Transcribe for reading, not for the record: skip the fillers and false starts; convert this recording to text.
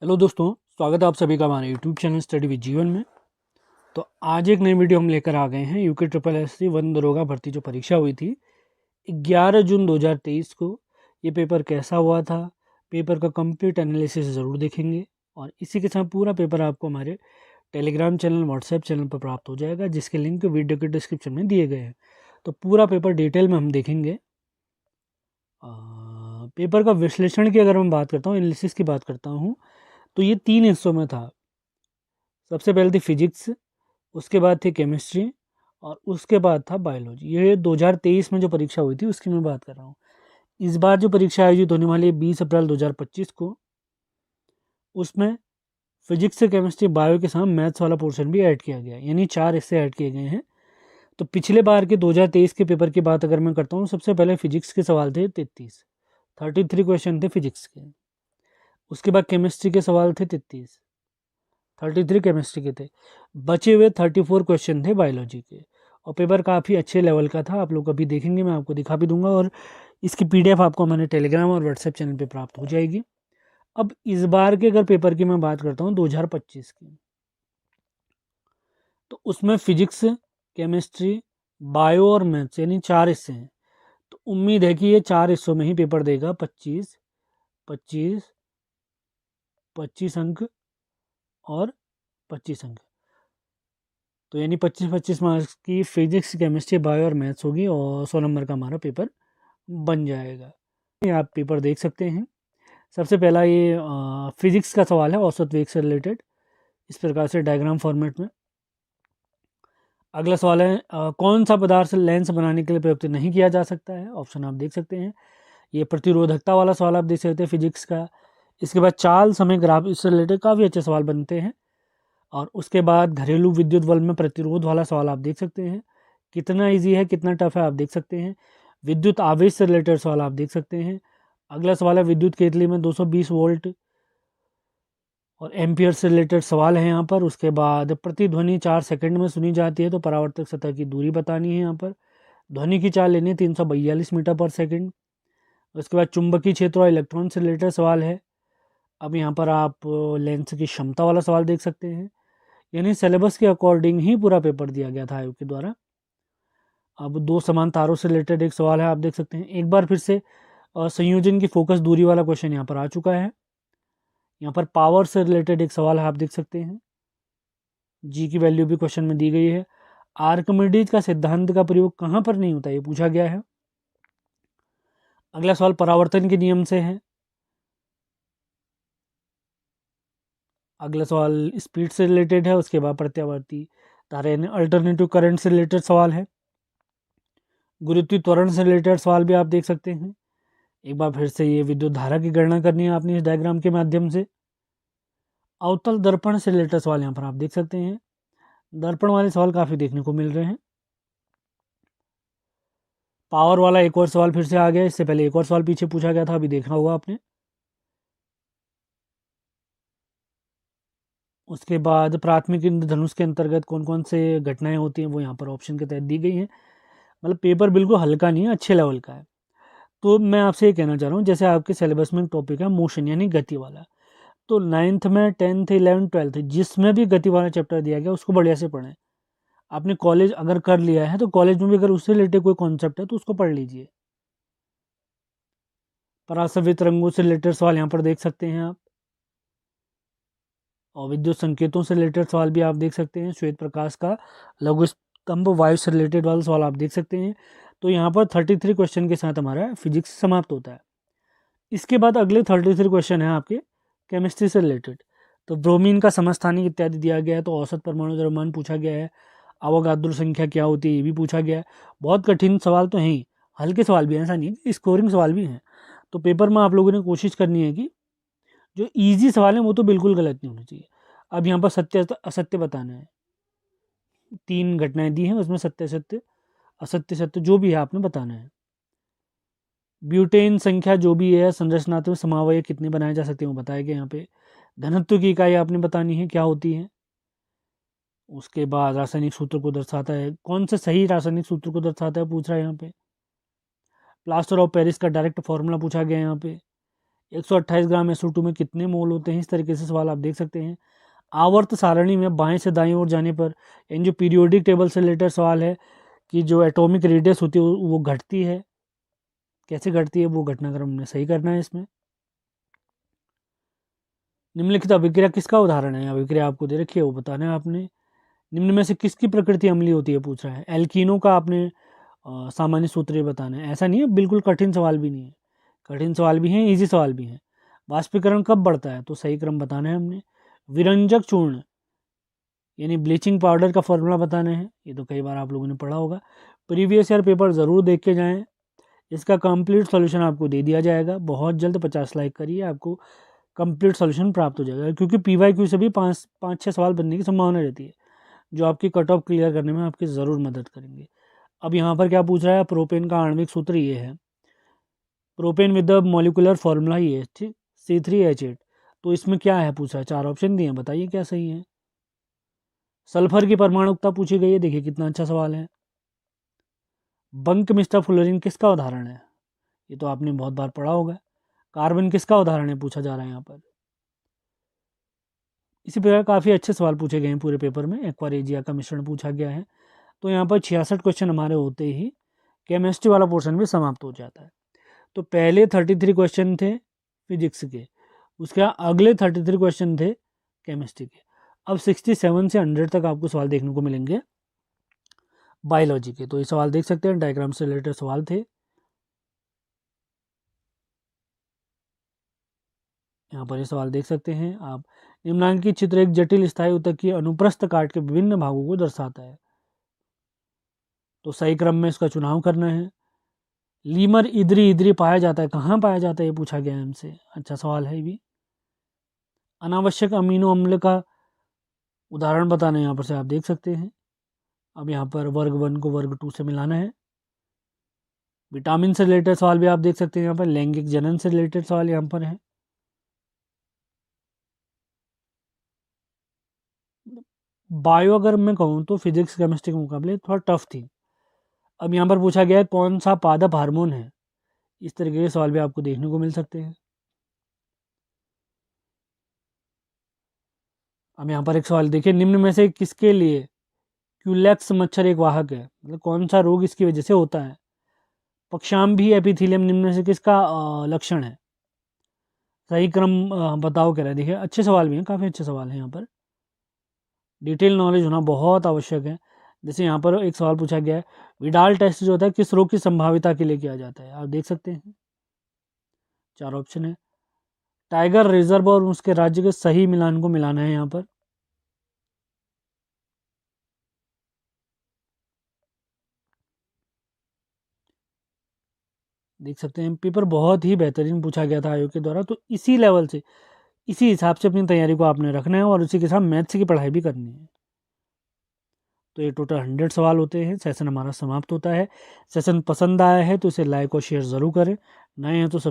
Hello दोस्तों, स्वागत है आप सभी का हमारे यूट्यूब चैनल स्टडी विद जीवन में। तो आज एक नई वीडियो हम लेकर आ गए हैं। UK triple S C one दरोगा भर्ती जो परीक्षा हुई थी 11 जून 2023 को, ये पेपर कैसा हुआ था, पेपर का कंप्लीट एनालिसिस ज़रूर देखेंगे। और इसी के साथ पूरा पेपर आपको हमारे टेलीग्राम चैनल, व्हाट्सएप चैनल पर प्राप्त हो जाएगा, जिसके लिंक वीडियो के डिस्क्रिप्शन में दिए गए हैं। तो पूरा पेपर डिटेल में हम देखेंगे। पेपर का विश्लेषण की अगर मैं बात करता हूँ, एनालिसिस की बात करता हूँ, तो ये 3 हिस्सों में था। सबसे पहले थी फिजिक्स, उसके बाद थी केमिस्ट्री और उसके बाद था बायोलॉजी। ये 2023 में जो परीक्षा हुई थी उसकी मैं बात कर रहा हूँ। इस बार जो परीक्षा आयोजित होने वाली है 20 अप्रैल 2025 को, उसमें फिजिक्स से केमिस्ट्री बायो के साथ मैथ्स वाला पोर्शन भी ऐड किया गया है, यानी 4 हिस्से ऐड किए गए हैं। तो पिछले बार के 2023 के पेपर की बात अगर मैं करता हूँ, सबसे पहले फिजिक्स के सवाल थे 33 क्वेश्चन थे फिजिक्स के। उसके बाद केमिस्ट्री के सवाल थे 33 केमिस्ट्री के थे। बचे हुए 34 क्वेश्चन थे बायोलॉजी के। और पेपर काफ़ी अच्छे लेवल का था, आप लोग अभी देखेंगे, मैं आपको दिखा भी दूंगा। और इसकी पीडीएफ आपको हमारे टेलीग्राम और व्हाट्सएप चैनल पे प्राप्त हो जाएगी। अब इस बार के अगर पेपर की मैं बात करता हूँ 2025 की, तो उसमें फिजिक्स, केमिस्ट्री, बायो और मैथ्स यानी 4 हिस्से हैं। तो उम्मीद है कि ये 4 हिस्सों में ही पेपर देगा। 25 25 25 अंक और 25 अंक, तो यानी 25-25 मार्क्स की फिजिक्स, केमिस्ट्री, बायो और मैथ्स होगी और 100 नंबर का हमारा पेपर बन जाएगा। ये आप पेपर देख सकते हैं। सबसे पहला ये फिजिक्स का सवाल है, औसत वेग से रिलेटेड, इस प्रकार से डायग्राम फॉर्मेट में। अगला सवाल है कौन सा पदार्थ लेंस बनाने के लिए प्रयुक्त नहीं किया जा सकता है। ऑप्शन आप देख सकते हैं। ये प्रतिरोधकता वाला सवाल आप देख सकते हैं फिजिक्स का। इसके बाद चाल समय ग्राफ, इससे रिलेटेड काफ़ी अच्छे सवाल बनते हैं। और उसके बाद घरेलू विद्युत बल्ब में प्रतिरोध वाला सवाल आप देख सकते हैं। कितना इजी है, कितना टफ है, आप देख सकते हैं। विद्युत आवेश से रिलेटेड सवाल आप देख सकते हैं। अगला सवाल है विद्युत केतली में 220 वोल्ट और एम्पियर से रिलेटेड सवाल है यहाँ पर। उसके बाद प्रतिध्वनि 4 सेकंड में सुनी जाती है, तो परावर्तक सतह की दूरी बतानी है यहाँ पर। ध्वनि की चाल लेनी 342 मीटर पर सेकंड। उसके बाद चुंबकीय क्षेत्र और इलेक्ट्रॉन से रिलेटेड सवाल है। अब यहाँ पर आप लेंस की क्षमता वाला सवाल देख सकते हैं। यानी सिलेबस के अकॉर्डिंग ही पूरा पेपर दिया गया था आयोग के द्वारा। अब 2 समान तारों से रिलेटेड एक सवाल है, आप देख सकते हैं। एक बार फिर से संयोजन की फोकस दूरी वाला क्वेश्चन यहाँ पर आ चुका है। यहाँ पर पावर से रिलेटेड एक सवाल है, आप देख सकते हैं। जी की वैल्यू भी क्वेश्चन में दी गई है। आर्किमिडीज का सिद्धांत का प्रयोग कहाँ पर नहीं होता, ये पूछा गया है। अगला सवाल परावर्तन के नियम से है। अगला सवाल स्पीड से रिलेटेड है। उसके बाद प्रत्यावर्ती धारा यानी अल्टरनेटिव करंट से रिलेटेड सवाल है। गुरुत्वीय त्वरण से रिलेटेड सवाल भी आप देख सकते हैं। एक बार फिर से ये विद्युत धारा की गणना करनी है आपने इस डायग्राम के माध्यम से। अवतल दर्पण से रिलेटेड सवाल यहाँ पर आप देख सकते हैं। दर्पण वाले सवाल काफ़ी देखने को मिल रहे हैं। पावर वाला एक और सवाल फिर से आ गया। इससे पहले एक और सवाल पीछे पूछा गया था, अभी देखना होगा आपने। उसके बाद प्राथमिक इंद्रधनुष के अंतर्गत कौन कौन से घटनाएं होती हैं, वो यहाँ पर ऑप्शन के तहत दी गई हैं। मतलब पेपर बिल्कुल हल्का नहीं है, अच्छे लेवल का है। तो मैं आपसे ये कहना चाह रहा हूँ, जैसे आपके सिलेबस में टॉपिक है मोशन यानी गति वाला, तो 9th में 10th 11th 12th जिसमें भी गति वाला चैप्टर दिया गया उसको बढ़िया से पढ़ें। आपने कॉलेज अगर कर लिया है तो कॉलेज में भी अगर उससे रिलेटेड कोई कॉन्सेप्ट है तो उसको पढ़ लीजिए। परासवित तरंगों से रिलेटेड सवाल यहाँ पर देख सकते हैं आप। और विद्युत संकेतों से रिलेटेड सवाल भी आप देख सकते हैं। श्वेत प्रकाश का लघु स्तंभ वायु से रिलेटेड वाला सवाल आप देख सकते हैं। तो यहाँ पर 33 क्वेश्चन के साथ हमारा फिजिक्स समाप्त होता है। इसके बाद अगले 33 क्वेश्चन है आपके केमिस्ट्री से रिलेटेड। तो ब्रोमीन का समस्थानिक इत्यादि दिया गया है। तो औसत परमाणु द्रव्यमान पूछा गया है। अवोगाद्रो संख्या क्या होती है ये भी पूछा गया है। बहुत कठिन सवाल तो हैं ही, हल्के सवाल भी हैं, ऐसा नहीं है, स्कोरिंग सवाल भी हैं। तो पेपर में आप लोगों ने कोशिश करनी है कि जो ईजी सवाल है वो तो बिल्कुल गलत नहीं होना चाहिए। अब यहाँ पर सत्य असत्य बताना है। 3 घटनाएं दी हैं, उसमें सत्य सत्य, असत्य सत्य जो भी है आपने बताना है। ब्यूटेन संख्या जो भी है, संरचनात्मक समवाय कितने बनाए जा सकते हैं वो बताया गया यहाँ पे। घनत्व की इकाई आपने बतानी है क्या होती है। उसके बाद रासायनिक सूत्र को दर्शाता है, कौन सा सही रासायनिक सूत्र को दर्शाता है पूछ रहा है यहाँ पे। प्लास्टर ऑफ पेरिस का डायरेक्ट फॉर्मूला पूछा गया यहाँ पे। 128 ग्राम SO2 में कितने मोल होते हैं, इस तरीके से सवाल आप देख सकते हैं। आवर्त सारणी में बाएं से दाएं ओर जाने पर, इन जो पीरियोडिक टेबल से रिलेटेड सवाल है कि जो एटॉमिक रेडियस होती है वो घटती है, कैसे घटती है वो घटनाक्रम हमने सही करना है इसमें। निम्नलिखित अभिक्रिया किसका उदाहरण है, अभिक्रिया आपको दे रखी है वो बताना है आपने। निम्न में से किसकी प्रकृति अम्लीय होती है पूछ रहा है। एल्कीनो का आपने सामान्य सूत्र ये बताना है। ऐसा नहीं है बिल्कुल कठिन सवाल भी नहीं है, कठिन सवाल भी हैं, इजी सवाल भी हैं। वाष्पीकरण कब बढ़ता है तो सही क्रम बताना है हमने। विरंजक चूर्ण यानी ब्लीचिंग पाउडर का फॉर्मूला बताना है, ये तो कई बार आप लोगों ने पढ़ा होगा। प्रीवियस ईयर पेपर ज़रूर देख के जाएं, इसका कंप्लीट सॉल्यूशन आपको दे दिया जाएगा। बहुत जल्द 50 लाइक करिए, आपको कंप्लीट सॉल्यूशन प्राप्त हो जाएगा, क्योंकि PYQ से भी 5-6 सवाल बनने की संभावना रहती है, जो आपकी कट ऑफ क्लियर करने में आपकी ज़रूर मदद करेंगे। अब यहाँ पर क्या पूछ रहा है, प्रोपेन का आणविक सूत्र ये है, propane with the molecular formula ये है, ठीक, C3H8। तो इसमें क्या है पूछा है, 4 ऑप्शन दिए हैं, बताइए क्या सही है। सल्फर की परमाणुकता पूछी गई है, देखिए कितना अच्छा सवाल है। बंक मिस्टर फ्लोरीन किसका उदाहरण है, ये तो आपने बहुत बार पढ़ा होगा। कार्बन किसका उदाहरण है पूछा जा रहा है यहाँ पर। इसी प्रकार काफ़ी अच्छे सवाल पूछे गए हैं पूरे पेपर में। एक्वारेजिया का मिश्रण पूछा गया है। तो यहाँ पर 66 क्वेश्चन हमारे होते ही केमिस्ट्री वाला पोर्शन भी समाप्त हो जाता है। तो पहले 33 क्वेश्चन थे फिजिक्स के, उसके अगले 33 क्वेश्चन थे केमिस्ट्री के। अब 67 से 100 तक आपको सवाल देखने को मिलेंगे बायोलॉजी के। तो ये सवाल देख सकते हैं, डायग्राम से रिलेटेड सवाल थे। यहाँ पर ये सवाल देख सकते हैं आप। निम्नांकित चित्र एक जटिल स्थायी ऊतक की अनुप्रस्थ काट के विभिन्न भागों को दर्शाता है। तो सही क्रम में इसका चुनाव करना है। लीमर इदरी इदरी पाया जाता है, कहाँ पाया जाता है ये पूछा गया है हमसे, अच्छा सवाल है ये भी। अनावश्यक अमीनो अम्ल का उदाहरण बताना है, यहाँ पर से आप देख सकते हैं। अब यहाँ पर वर्ग 1 को वर्ग 2 से मिलाना है। विटामिन से रिलेटेड सवाल भी आप देख सकते हैं यहाँ पर। लैंगिक जनन से रिलेटेड सवाल यहाँ पर है। बायो अगर मैं कहूँ तो फिजिक्स केमिस्ट्री के मुकाबले थोड़ा टफ थी। अब यहाँ पर पूछा गया है कौन सा पादप हार्मोन है, इस तरीके के सवाल भी आपको देखने को मिल सकते हैं। अब यहाँ पर एक सवाल देखिए, निम्न में से किसके लिए क्यूलेक्स मच्छर एक वाहक है, मतलब कौन सा रोग इसकी वजह से होता है। पक्षाम्भी एपिथीलियम निम्न में से किसका लक्षण है। सही क्रम बताओ कह रहा है। देखिए अच्छे सवाल भी हैं, काफ़ी अच्छे सवाल हैं यहाँ पर। डिटेल नॉलेज होना बहुत आवश्यक है। जैसे यहाँ पर एक सवाल पूछा गया है, विडाल टेस्ट जो होता है किस रोग की संभाविता के लिए किया जाता है, आप देख सकते हैं 4 ऑप्शन है। टाइगर रिजर्व और उसके राज्य के सही मिलान को मिलाना है यहाँ पर। देख सकते हैं पेपर बहुत ही बेहतरीन पूछा गया था आयोग के द्वारा। तो इसी लेवल से, इसी हिसाब से अपनी तैयारी को आपने रखना है और उसी के साथ मैथ्स की पढ़ाई भी करनी है। तो ये टोटल 100 सवाल होते हैं। सेशन हमारा समाप्त होता है। सेशन पसंद आया है तो इसे लाइक और शेयर ज़रूर करें। नए हैं तो